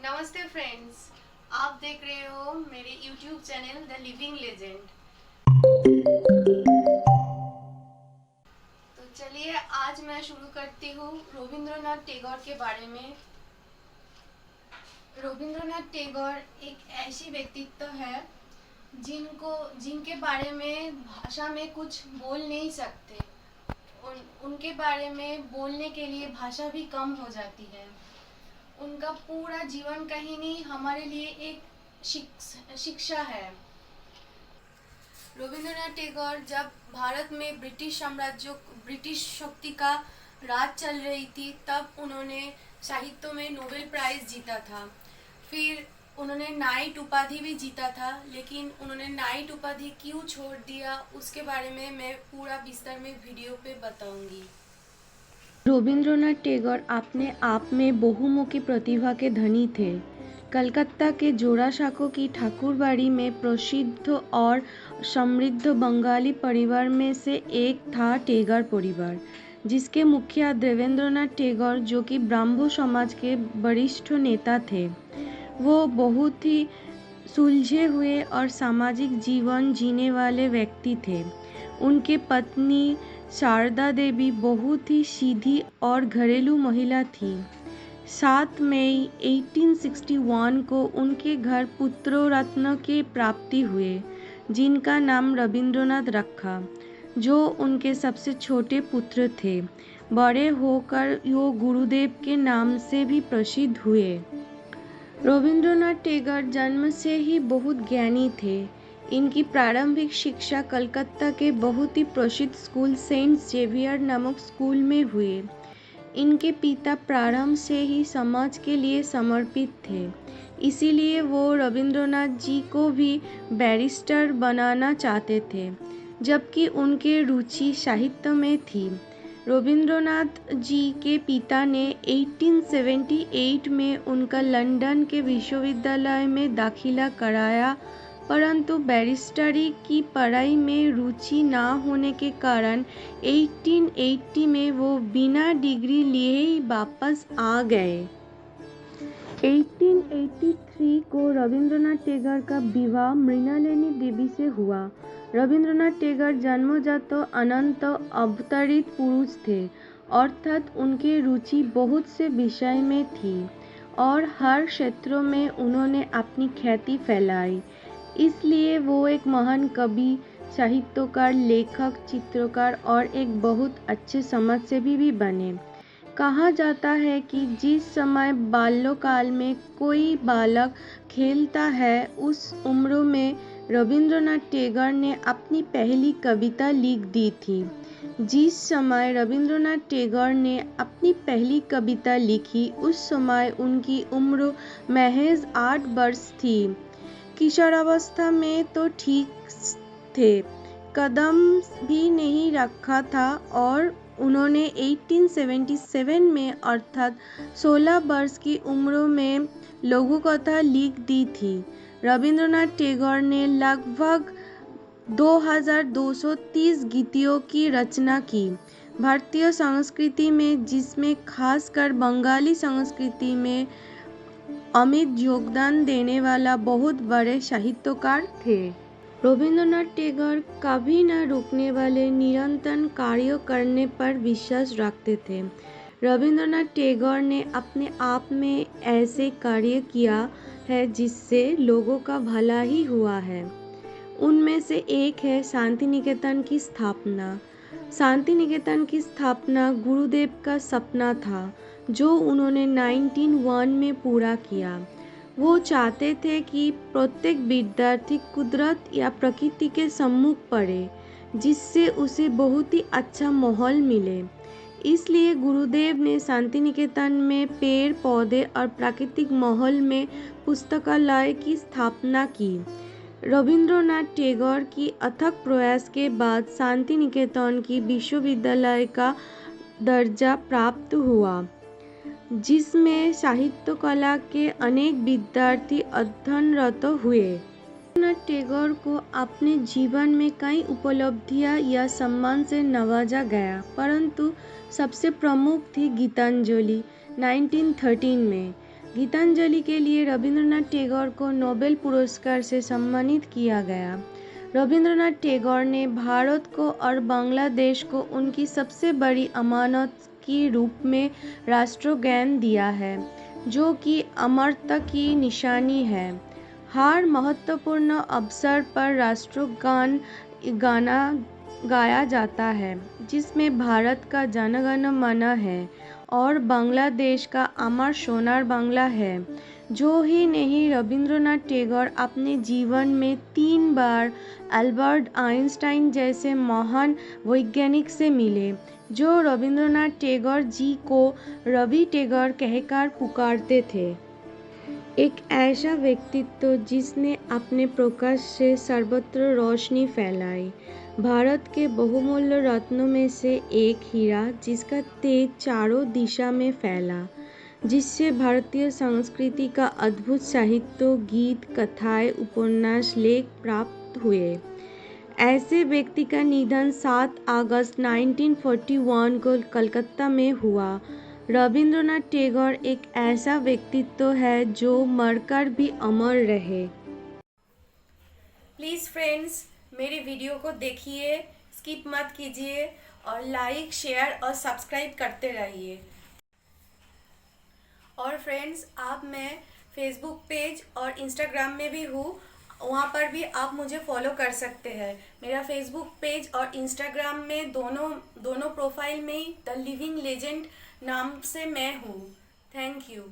नमस्ते फ्रेंड्स, आप देख रहे हो मेरे YouTube channel the living legend. तो चलिए आज मैं शुरू करती हूँ रविंद्रनाथ टैगोर के बारे में। रविंद्रनाथ टैगोर एक ऐसी व्यक्तित्व है जिनके बारे में भाषा में कुछ बोल नहीं सकते। उनके बारे में बोलने के लिए भाषा भी कम हो जाती है। उनका पूरा जीवन कहानी हमारे लिए एक शिक्षा है। रविंद्रनाथ टैगोर जब भारत में ब्रिटिश शक्ति का राज चल रही थी, तब उन्होंने साहित्य में नोबेल प्राइज जीता था। फिर उन्होंने नाइट उपाधि भी जीता था, लेकिन उन्होंने नाइट उपाधि क्यों छोड़ दिया उसके बारे में मैं पूरा विस्तार में वीडियो पे बताऊंगी। रविंद्रनाथ टैगोर अपने आप में बहुमुखी प्रतिभा के धनी थे। कलकत्ता के जोरासांको की ठाकुरबाड़ी में प्रसिद्ध और समृद्ध बंगाली परिवार में से एक था टैगोर परिवार, जिसके मुखिया देवेंद्रनाथ टैगोर, जो कि ब्राह्मण समाज के वरिष्ठ नेता थे, वो बहुत ही सुलझे हुए और सामाजिक जीवन जीने वाले व्यक्ति थे। उनके पत्नी शारदा देवी बहुत ही सीधी और घरेलू महिला थी। 7 मई 1861 को उनके घर पुत्र रत्न की प्राप्ति हुए, जिनका नाम रविंद्रनाथ रखा, जो उनके सबसे छोटे पुत्र थे। बड़े होकर वो गुरुदेव के नाम से भी प्रसिद्ध हुए। रविंद्रनाथ टैगोर जन्म से ही बहुत ज्ञानी थे। इनकी प्रारंभिक शिक्षा कलकत्ता के बहुत ही प्रसिद्ध स्कूल सेंट जेवियर नामक स्कूल में हुई। इनके पिता प्रारंभ से ही समाज के लिए समर्पित थे, इसीलिए वो रविंद्रनाथ जी को भी बैरिस्टर बनाना चाहते थे, जबकि उनकी रुचि साहित्य में थी। रविंद्रनाथ जी के पिता ने 1878 में उनका लंदन के विश्वविद्यालय में दाखिला कराया, परंतु बैरिस्टरी की पढ़ाई में रुचि न होने के कारण 1880 में वो बिना डिग्री लिए ही वापस आ गए। 1883 को रविंद्रनाथ टैगोर का विवाह मृणालिनी देवी से हुआ। रविंद्रनाथ टैगोर जन्मजात अनंत अवतरित पुरुष थे, अर्थात उनकी रुचि बहुत से विषय में थी और हर क्षेत्रों में उन्होंने अपनी ख्याति फैलाई। इसलिए वो एक महान कवि, साहित्यकार, लेखक, चित्रकार और एक बहुत अच्छे समाजसेवी भी बने। कहा जाता है कि जिस समय बाल्यकाल में कोई बालक खेलता है, उस उम्र में रविंद्रनाथ टैगोर ने अपनी पहली कविता लिख दी थी। जिस समय रविंद्रनाथ टैगोर ने अपनी पहली कविता लिखी, उस समय उनकी उम्र महज 8 वर्ष थी। किशोरावस्था में तो ठीक थे, कदम भी नहीं रखा था और उन्होंने 1877 में अर्थात 16 वर्ष की उम्र में लघु कथा लिख दी थी। रविंद्रनाथ टैगोर ने लगभग 2230 गीतियों की रचना की। भारतीय संस्कृति में, जिसमें खासकर बंगाली संस्कृति में अमित योगदान देने वाला बहुत बड़े साहित्यकार थे। रविंद्रनाथ टैगोर कभी न रुकने वाले निरंतर कार्य करने पर विश्वास रखते थे। रविंद्रनाथ टैगोर ने अपने आप में ऐसे कार्य किया है जिससे लोगों का भला ही हुआ है। उनमें से एक है शांति निकेतन की स्थापना। शांति निकेतन की स्थापना गुरुदेव का सपना था, जो उन्होंने 1901 में पूरा किया। वो चाहते थे कि प्रत्येक विद्यार्थी कुदरत या प्रकृति के सम्मुख पढ़े, जिससे उसे बहुत ही अच्छा माहौल मिले। इसलिए गुरुदेव ने शांति निकेतन में पेड़ पौधे और प्राकृतिक माहौल में पुस्तकालय की स्थापना की। रविंद्रनाथ टैगोर की अथक प्रयास के बाद शांति निकेतन की विश्वविद्यालय का दर्जा प्राप्त हुआ, जिसमें साहित्य कला के अनेक विद्यार्थी अध्ययनरत हुए। रविंद्रनाथ टैगोर को अपने जीवन में कई उपलब्धियां या सम्मान से नवाजा गया, परंतु सबसे प्रमुख थी गीतांजलि 1913 में, गीतांजलि के लिए रविंद्रनाथ टैगोर को नोबेल पुरस्कार से सम्मानित किया गया। रविंद्रनाथ टैगोर ने भारत को और बांग्लादेश को उनकी सबसे बड़ी अमानत के रूप में राष्ट्रगान दिया है, जो कि अमरता की निशानी है। हर महत्वपूर्ण अवसर पर राष्ट्रगान गाया जाता है, जिसमें भारत का जनगण मन है और बांग्लादेश का अमर सोनार बांग्ला है। जो ही नहीं, रविंद्रनाथ टैगोर अपने जीवन में 3 बार अल्बर्ट आइंस्टाइन जैसे महान वैज्ञानिक से मिले, जो रविंद्रनाथ टैगोर जी को रवि टैगोर कहकर पुकारते थे। एक ऐसा व्यक्तित्व जिसने अपने प्रकाश से सर्वत्र रोशनी फैलाई। भारत के बहुमूल्य रत्नों में से एक हीरा, जिसका तेज चारों दिशा में फैला, जिससे भारतीय संस्कृति का अद्भुत साहित्य, गीत, कथाएं, उपन्यास, लेख प्राप्त हुए। ऐसे व्यक्ति का निधन 7 अगस्त 1941 को कलकत्ता में हुआ। रविंद्रनाथ टैगोर एक ऐसा व्यक्तित्व है जो मरकर भी अमर रहे। प्लीज़ फ्रेंड्स, मेरे वीडियो को देखिए, स्किप मत कीजिए और लाइक, शेयर और सब्सक्राइब करते रहिए। और फ्रेंड्स, मैं फेसबुक पेज और इंस्टाग्राम में भी हूँ, वहाँ पर भी आप मुझे फॉलो कर सकते हैं। मेरा फेसबुक पेज और इंस्टाग्राम में दोनों प्रोफाइल में द लिविंग लेजेंड नाम से मैं हूँ। Thank you.